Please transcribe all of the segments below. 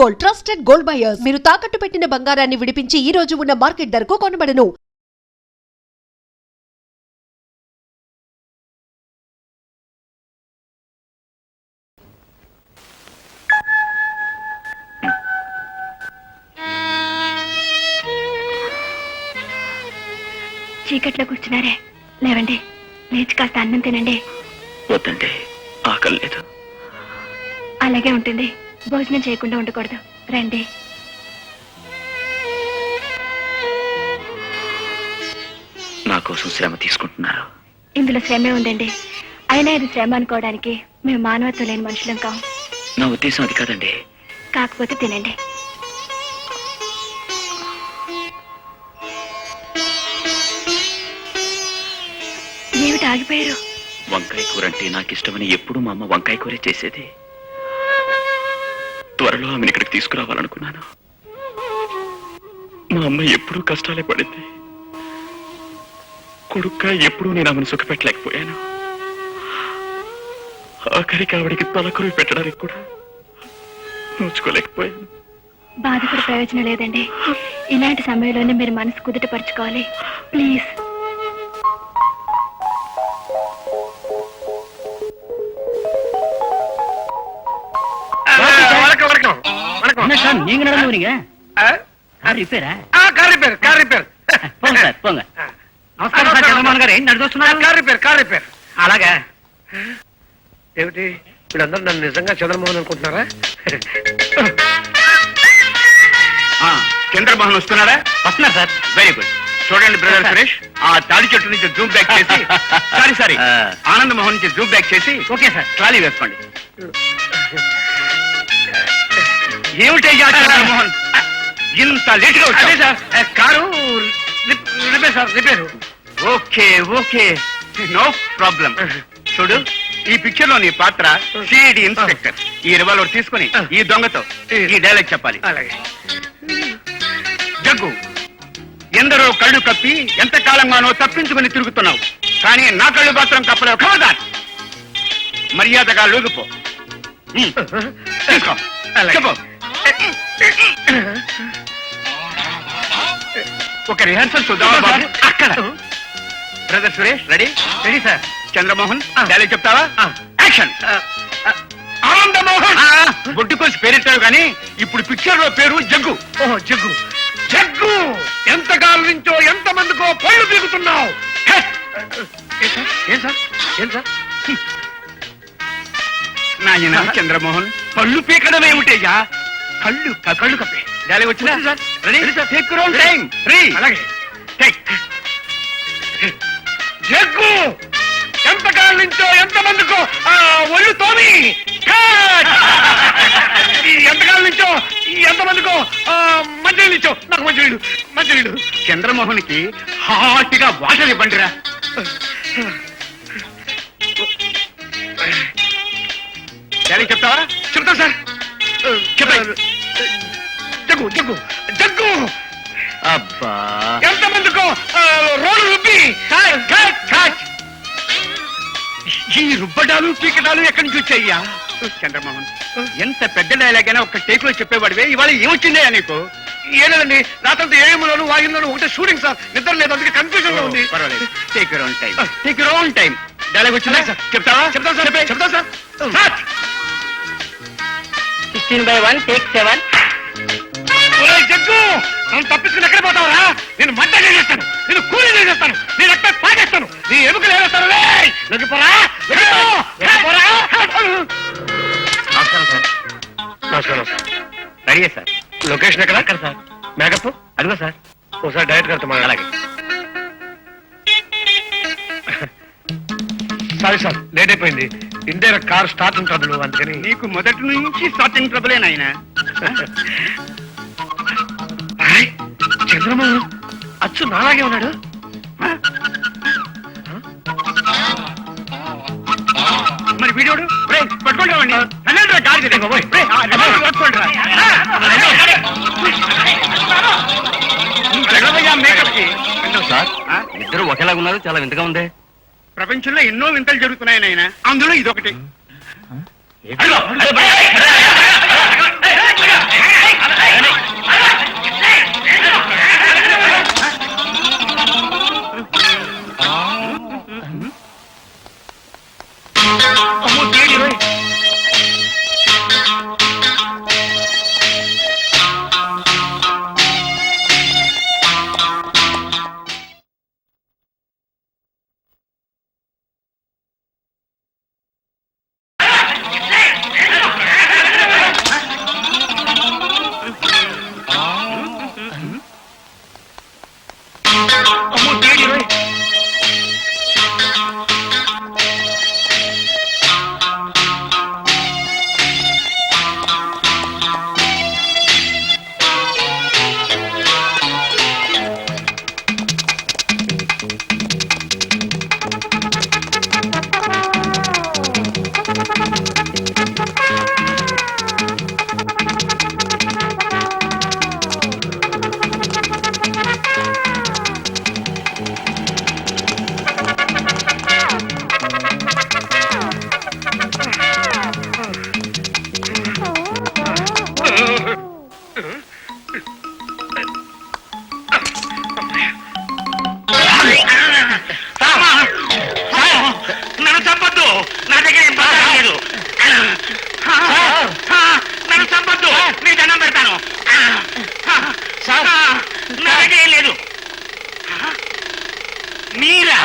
Gold, trusted gold buyers. మీరు తాకట్టు పెట్టిన బంగారాన్ని విడిపించి ఈ రోజు ఉన్న మార్కెట్ ధరకు కొనబడను. చీకట్లో కూర్చున్నారే, లేవండి, లేచి కాస్త అన్నం తినండి. వద్దండి, ఆకలి లేదు. అలాగే ఉంటుంది, భోజనం చేయకుండా ఉండకూడదు. రండి. నా కోసం శ్రమ తీసుకుంటున్నారు. ఇందులో శ్రమే ఉందండి. అయినా ఇది శ్రమ అనుకోవడానికి మేము మానవత్వం లేని మనుషులం కావు. నా ఉద్దేశం అది కాదండి. కాకపోతే తినండి. ఏమిటి ఆగిపోయారు? వంకాయ కూర అంటే నాకు ఇష్టమని ఎప్పుడు మా అమ్మ వంకాయ కూరే చేసేది. త్వరలో ఆమెను ఇక్కడికి తీసుకురావాలనుకున్నాను. మా అమ్మ ఎప్పుడూ కష్టాలే పడింది. కొడుక్క ఎప్పుడూ నేను ఆమెను సుఖపెట్టలేకపోయాను. ఆఖరికి ఆవిడికి తలకొరివి పెట్టడానికి కూడా నోచుకోలేకపోయాను. బాధపడే ప్రయోజనం లేదండి. ఇలాంటి సమయంలోనే మీరు మనసు కుదుటపరచుకోవాలి. ప్లీజ్. நீங்க நடந்து வரீங்க? రిపేరా? Car repair. పోంగ సార్, పోంగ. నమస్కారం సార్, చంద్రమోహన్ గారు. ఏం నడుస్తున్నారు? Car repair. అలాగా? ఏమిటి వీళ్ళందరూ నన్ను నిజంగా చంద్రమోహన్ అనుకుంటున్నారా? చంద్రమోహన్ వస్తున్నాడా? వస్తున్నారు సార్. Very good. చూడండి బ్రదర్ సురేష్, ఆ తాడి చెట్టు నుంచి జూమ్ బ్యాక్ చేసి సారీ ఆనంద్ మోహన్ నుంచి జూమ్ బ్యాక్ చేసి ఓకే సార్, ట్రాలీ వేసుకోండి. ఏమిటయ్యా చంద్రమోహన్ ఇంత లేట్ గా అదే sir, car repair sir, repair. Okay okay, no problem. చూడు, ఈ పిక్చర్ లో నీ పాత్ర సిఐడి ఇన్స్పెక్టర్. ఈ రివాల్వర్ తీసుకుని ఈ దొంగతో ఈ డైలాగ్ చెప్పాలి. అలాగే. జగ్గు, ఎందరో కళ్ళు కప్పి ఎంత కాలంగానో తప్పించుకుని తిరుగుతున్నావు, కానీ నా కళ్ళు మాత్రం కప్పలేవు. ఖబర్దార్, మర్యాదగా లొంగిపో. తీసుకో, చెప్పు. ఒక రిహర్సల్ చూద్దామా బాబు? అక్కడ brother Suresh ready? Ready sir. Chandramohan dialogue చెప్తావా? యాక్షన్. ఆనందమోహన్ బొడ్డు కోసి పేరెట్టావు కానీ ఇప్పుడు పిక్చర్ లో పేరు జగ్గు. ఓహో, జగ్గు. జగ్గు, ఎంతకాలం నుంచో ఎంతమందికో పళ్ళు పీకుతున్నావు. ఏం సార్? నాయన చంద్రమోహన్, పళ్ళు పీకడం ఏమిటయ్యా? కళ్ళు కప్పే డైలాగ్ వచ్చిందా? Ready? Take your own time. అలాగే. టేక్. జగ్గు, ఎంతకాలం నుంచో ఎంతమందికో ఒళ్ళు తోమి. ఎంతకాలం నుంచో ఎంతమందికో మంచినీళ్ళు ఇచ్చో. నాకు మంచినీళ్ళు. చంద్రమోహన్ కి హాటిగా వాటర్ ఇవ్వండిరా. డైలాగ్ చెప్తావా? చెప్తా సార్. చెప్పండి. జగ్గు, అబ్బా, ఎంతమందికో రోడ్డు రుబ్బి. ఈ రుబ్బడాలు పీకడాలు ఎక్కడి నుంచి వచ్చాయ్యా? చంద్రమోహన్, ఎంత పెద్ద డైలాగ్ అయినా ఒక టేక్ లో చెప్పేవాడివే, ఇవాళ ఏమొచ్చిందే నీకు? ఏలేదండి, రాత్రి ఏఎంలోను వాగింలోను ఒకటే షూటింగ్ సార్. నిద్ర లేదు, అందుకే కన్ఫ్యూజన్ గా ఉంది. పర్వాలేదు, take your own time. Dialogue వచ్చిందా? చెప్తావా? చెప్తాను సార్. 16/1 టేక్ 7. జగ్గు, నన్ను తప్పించుకుని ఎక్కడ పోతావరా? నేను మంట చేసేస్తాను, నేను కూలీ చేసేస్తాను, నేను ఎక్కడ పాకేస్తాను, నీ ఎముకలు ఏరేస్తాను. నమస్కారం సార్. నమస్కారం సార్. Ready sir. లొకేషన్ ఎక్కడ? అక్కడ సార్. మేకప్ అదిగో సార్. ఒకసారి డైరెక్ట్ కడతామా? అలాగే. సారీ సార్, లేట్ అయిపోయింది. ఇండైరెక్ట్ కార్ స్టార్టింగ్ ట్రబుల్, అందుకని. నీకు మొదటి నుంచి స్టార్టింగ్ ట్రబులే నాయన. చంద్రమోహన్ అచ్చు నాలాగే ఉన్నాడు. మరి వీడియోడు పట్టుకుంటామండి. సార్, ఇద్దరు ఒకేలాగా ఉన్నారు, చాలా వింతగా ఉంది. ప్రపంచంలో ఎన్నో వింతలు జరుగుతున్నాయి నాయన, అందులో ఇదొకటి.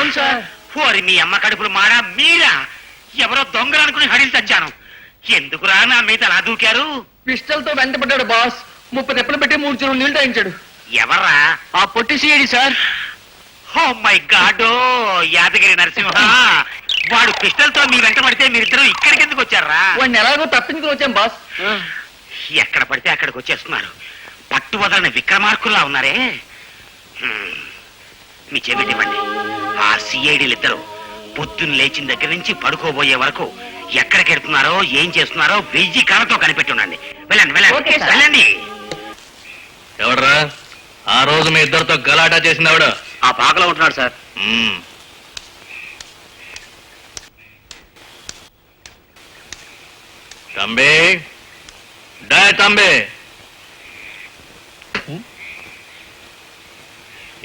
అవును సార్. ఓరి మీ అమ్మ కడుపులు మాడా మీరా? ఎవరో దొంగలు అనుకుని హడిలు తెచ్చాను. ఎందుకురా నా మీద అలా దూకారు? పిస్టల్ తో వెంటపడ్డాడు బాస్. 30 తెప్పలు పెట్టి 3 చెరువులు నీళ్లు తాగించాడు. ఎవర్రా? ఆ పొట్టి CID sir. Oh my god, Yadagiri Narasimha. వాడు పిస్టల్ తో మీ వెంట పడితే మీరిద్దరూ ఇక్కడికి ఎందుకు వచ్చారా? వాడిని ఎలాగో తప్పించుకుని వచ్చాం బాస్. ఎక్కడ పడితే అక్కడికి వచ్చేస్తున్నారు. పట్టు వదలని విక్రమార్కుల్లా ఉన్నారే. మీ చెవిటివ్వండి. ఆ సిఐడీలు ఇద్దరు పొద్దున్న లేచిన దగ్గర నుంచి పడుకోబోయే వరకు ఎక్కడికి వెళ్తున్నారో ఏం చేస్తున్నారో 1000 కళ్ళతో కనిపెట్టుండండి. వెళ్ళండి వెళ్ళండి ఓకే సార్. వెళ్ళండి. ఎవడ్రా ఆ రోజు మీ ఇద్దరితో గలాటా చేసినవాడు? ఆ పాకలో ఉంటున్నాడు సార్. தம்பி டே தம்பி,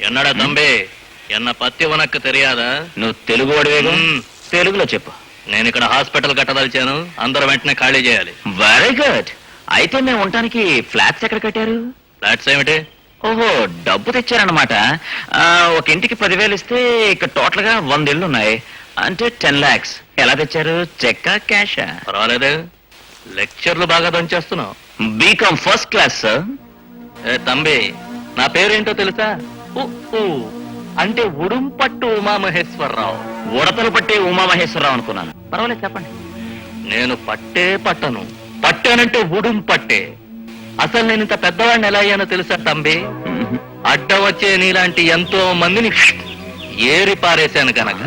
என்னடா தம்பி, என்ன பத்தி உனக்கு தெரியாதா? నువ్వు తెలుగు వాడివేగా? మ్మ్. తెలుగులో చెప్పు. నేను ఇక్కడ హాస్పిటల్ కట్టదలిచాను, అందరూ వెంటనే ఖాళీ చేయాలి. Very good. అయితే మేము ఉండటానికి ఫ్లాట్స్ ఎక్కడ కట్టారు? ఫ్లాట్స్ ఏమిటి? ఓహో, డబ్బు తెచ్చారన్నమాట. ఒక ఇంటికి 10,000 ఇస్తే ఇక్కడ టోటల్ గా 100 ఇళ్ళు ఉన్నాయి. అంటే 10 lakhs. ఎలా తెచ్చారు? చెక్కా క్యాషా? పర్వాలేదు, లెక్చర్లు బాగా దంచేస్తున్నావు. BCom first class sir. ఏ తంబి, నా పేరేంటో తెలుసా? ఉ, ఉ, అంటే ఉడుంపట్టు ఉమామహేశ్వరరావు. ఉడతలు పట్టే ఉమామహేశ్వరరావు అనుకున్నాను. పర్వాలేదు చెప్పండి. నేను పట్టే పట్టను, పట్టానంటే ఉడుం పట్టే. అసలు నేను ఇంత పెద్దవాడిని ఎలా అయ్యానో తెలుసా తంబి? అడ్డం వచ్చే నీలాంటి ఎంతో మందిని ఏరి పారేశాను కనుక.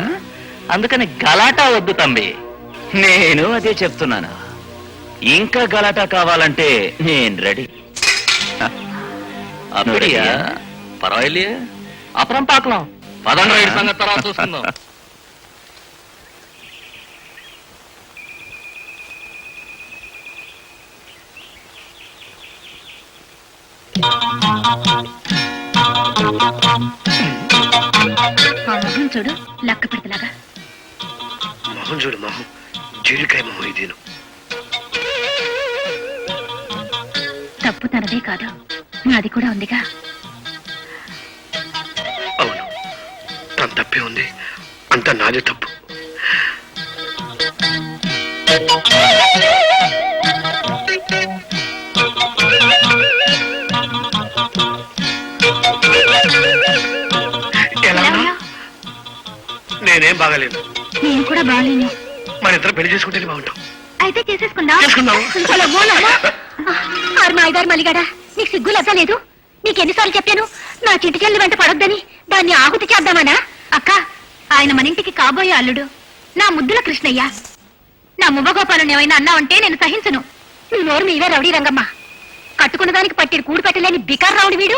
అందుకని గలాటా వద్దు తంబి. నేను అదే చెప్తున్నాను. ఇంకా గలాటా కావాలంటే నేను రెడీ. அப்படியா? பரவாயில்லையே, அப்புறம் பார்க்கலாம். 15 సంగతి తర్వాత చూసుకుందాం. ఆ మొహం చూడు, లక్క పెడతలాగా. మొహం చూడు మొహం, జీడికాయ మొహం ఇది. తప్పు తనదే కాదు, నాది కూడా ఉందిగా. అవును, తన తప్పే ఉంది. అంతా నాదే తప్పు. ఎలా ఉన్నా? నేనేం బాగాలేదు. నేను కూడా బాగాలేను. మన ఇద్దరు పెళ్లి చేసుకుంటేనే బాగుంటాం. అయితే చేసేసుకుందాం. చేసుకుందాం. మాయదారి మలిగాడా, నీకు సిగ్గు లజ్జ లేదు? నీకెన్నిసార్లు చెప్పాను నా చిటికెళ్ళి వెంట పడొద్దని? దాన్ని ఆహుతి చేద్దామనా? అక్క, ఆయన మన ఇంటికి కాబోయే అల్లుడు, నా ముద్దుల కృష్ణయ్య. నా మువ్వగోపాలను ఏమైనా అన్నావంటే నేను సహించను. నీ నోరు మీవే రౌడీ రంగమ్మ. కట్టుకున్న దానికి పట్టిన కూడు పెట్టలేని బికార్ రౌడి వీడు.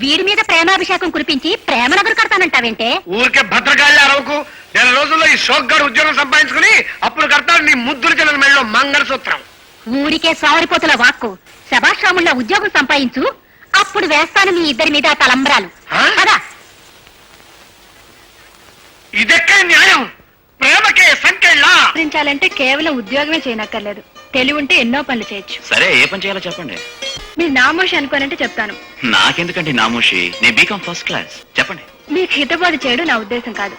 వీడి మీద ప్రేమాభిషేకం కురిపించి ప్రేమ నగరు కడతానంటావేంటే? ఊరికే భద్రకాళి అరవకు. 2 రోజుల్లో ఈ షోక్గాడు ఉద్యోగం సంపాదించుకుని అప్పుడు కడతాడు నీ ముద్దులు చెల్లెల మెళ్ళలో మంగళసూత్రం. ఊరికే సావరిపోతుల వాక్కు. శభాశ్రాముళ్ళ ఉద్యోగం సంపాదించు, అప్పుడు వేస్తాను మీ ఇద్దరి మీద తలంబ్రాలు. ఆ? కదా? ఇదెక్కడ న్యాయం? ప్రేమకే సంకెళ్ళ. సాధించాలంటే కేవలం ఉద్యోగమే చేయనక్కర్లేదు, తెలివి ఉంటే ఎన్నో పనులు చేయొచ్చు. సరే, ఏ పని చేయాలో చెప్పండి. మీరు నామోషి అనుకోనంటే చెప్తాను. నాకెందుకంటే నామోషి, నేను బీకామ్ ఫస్ట్ క్లాస్. చెప్పండి. మీకు హితబోధ చేయడం నా ఉద్దేశం కాదు.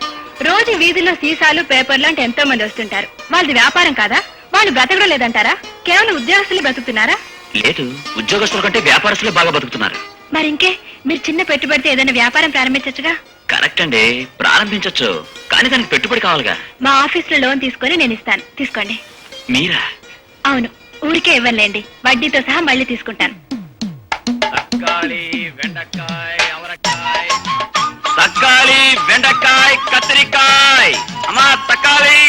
రోజు వీధిలో సీసాలు, పేపర్లు అంటే ఎంతో మంది వస్తుంటారు. వాళ్ళది వ్యాపారం కాదా? వాళ్ళు బ్రతకడం లేదంటారా? కేవలం ఉద్యోగస్తులు బ్రతుకుతున్నారా? లేదు, ఉద్యోగస్తుల కంటే వ్యాపారస్తులే బాగా బతుకుతున్నారు. మరింకే, మీరు చిన్న పెట్టుబడితో ఏదైనా వ్యాపారం ప్రారంభించచ్చుగా. కరెక్ట్ అండి, ప్రారంభించొచ్చు. కానీ దానికి పెట్టుబడి కావాలిగా. మా ఆఫీస్ లో లోన్ తీసుకొని నేను ఇస్తాను, తీసుకోండి. మీరా? అవును, ఊరికే ఇవ్వలేండి, వడ్డీతో సహా మళ్ళీ తీసుకుంటాను. తక్కాళి, వెండకాయ, అవరకాయ. తక్కాలి, బెండకాయ, కత్తిరికాయ. అమ్మా తక్కాలి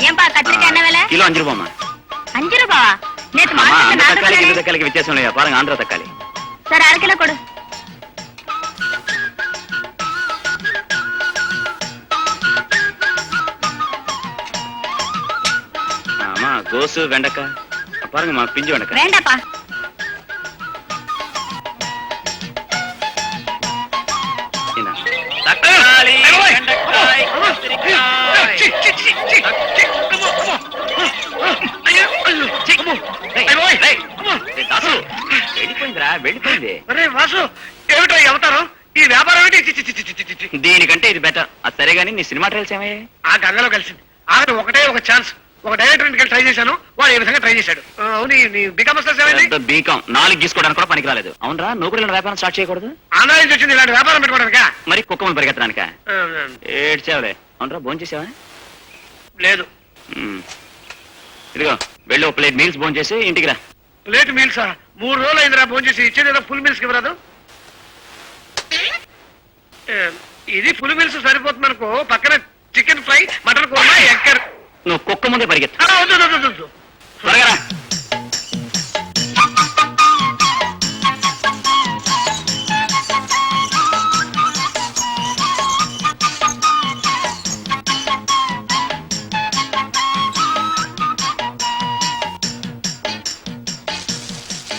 ఏం బా కత్తిరికాయ అన్నవేళ? కిలో 5 రూపాయమ్మా. 5 రూపాయా? నేతి అమ్మా, మాట్లాడిన ఆంధ్ర నాలుగు తక్కాలికి, రూపాయలే. ఇల్లు తక్కాలికి వ్యత్యాసం లేదా? పారంగా ఆంధ్ర తక్కాలి. సరే, 1/2 కిలో కొడు. అమ్మా గోసు బెండకాయ పారంగా, మా పింజి బెండకాయ. వేండప్పా. తక్కాలి, బెండకాయ, కత్తిరికాయ. దాసు, వెళ్ళిపోయిందిరా, వెళ్ళిపోయింది. అరే వాసు, ఏమిటో ఈ అవతారం? ఈ వ్యాపారం ఏంటి చి, చి, చి, చి, చి, చి, చి. దీనికంటే ఇది బెటర్. అది సరే గానీ నీ సినిమా ట్రైల్స్ ఏమయ్యాయి? ఆ గంగలో కలిసింది. ఆఖరి ఒకటే ఒక ఛాన్స్, ఒక డైరెక్టర్ ఇంటికి ట్రై చేశాను, వాడు ఏ విధంగా ట్రై చేశాడు. అవును, నీ బికామ్ వస్తే ఏమైంది? పెద్ద బీకాం 4 గీసుకోవడానికి కూడా పనికి రాలేదు. అవునరా, నువ్వు కూడా ఇలా వ్యాపారం స్టార్ట్ చేయకూడదు? ఆంధ్ర నుంచి వచ్చింది ఇలాంటి వ్యాపారం పెట్టుకోవడానికా? మరి కుక్కమని పరిగెత్తడానిక? ఆ, ఏడ్చావులే. అవునరా, భోజనం చేసావా? లేదు. ఇదిగో వెళ్ళి ఒక ప్లేట్ మీల్స్ భోజనం చేసి ఇంటికి రా. లేట్ మీల్సా? 3 రోజులు అయిందిరా భోజనం చేసి. ఇచ్చేది ఏదో ఫుల్ మీల్స్ ఇవ్వరాదు? ఇది ఫుల్ మీల్స్ సరిపోతుంది అనుకో. పక్కన చికెన్ ఫ్రై, మటన్ కూర, ఎక్కర్. నువ్వు కుక్క ముందే పరిగెత్తు. వద్దు వద్దు, వద్దు, వద్దు. త్వరగా రా.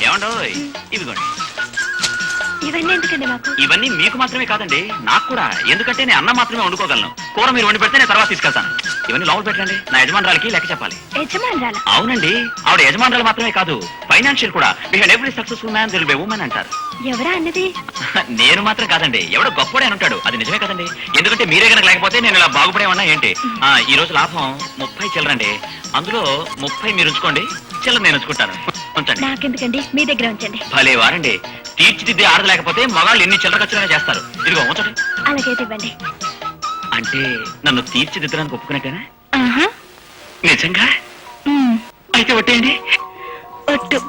ఏమండోయ్, ఇదిగోండి. ఇవన్నీ ఎందుకండి మాకు? ఇవన్నీ మీకు మాత్రమే కాదండి, నాకు కూడా. ఎందుకంటే నేను అన్నం మాత్రమే వండుకోగలను. కూర మీరు వండి పెడితే నేను తర్వాత తీసుకెళ్తాను. ఇవన్నీ లోపల పెట్టండి. నా యజమానురాలకి లెక్క చెప్పాలి. యజమానురాలా? అవునండి, ఆవిడ యజమానురాలు మాత్రమే కాదు, ఫైనాన్షియల్ కూడా. Behind every successful man there will be a woman అంటారు. ఎవరా అన్నది? నేను మాత్రం కాదండి, ఎవడో గొప్పడే అని ఉంటాడు. అది నిజమే కదండి. ఎందుకంటే మీరే కనుక లేకపోతే నేను ఇలా బాగుపడేమన్నా ఏంటి. ఈ రోజు లాభం 30 చిల్లరండి. అందులో 30 మీరు ఉంచుకోండి, చిల్లర నేను ఉంచుకుంటాను. ఉంచండి. నాకెందుకండి, మీ దగ్గర ఉంచండి. భలే వారండి, తీర్చిదిద్దే ఆడదు లేకపోతే మగాళ్ళు ఎన్ని చిల్లర ఖర్చులైనా చేస్తారు. ఇదిగో ఉంచండి. అలాగైతే ఇవ్వండి. అంటే నన్ను తీర్చిదిద్దడానికి ఒప్పుకున్నట్టేనా? ఆహా. నిజంగా? ఉమ్. అయితే ఒట్టేయండి. ఒట్టు.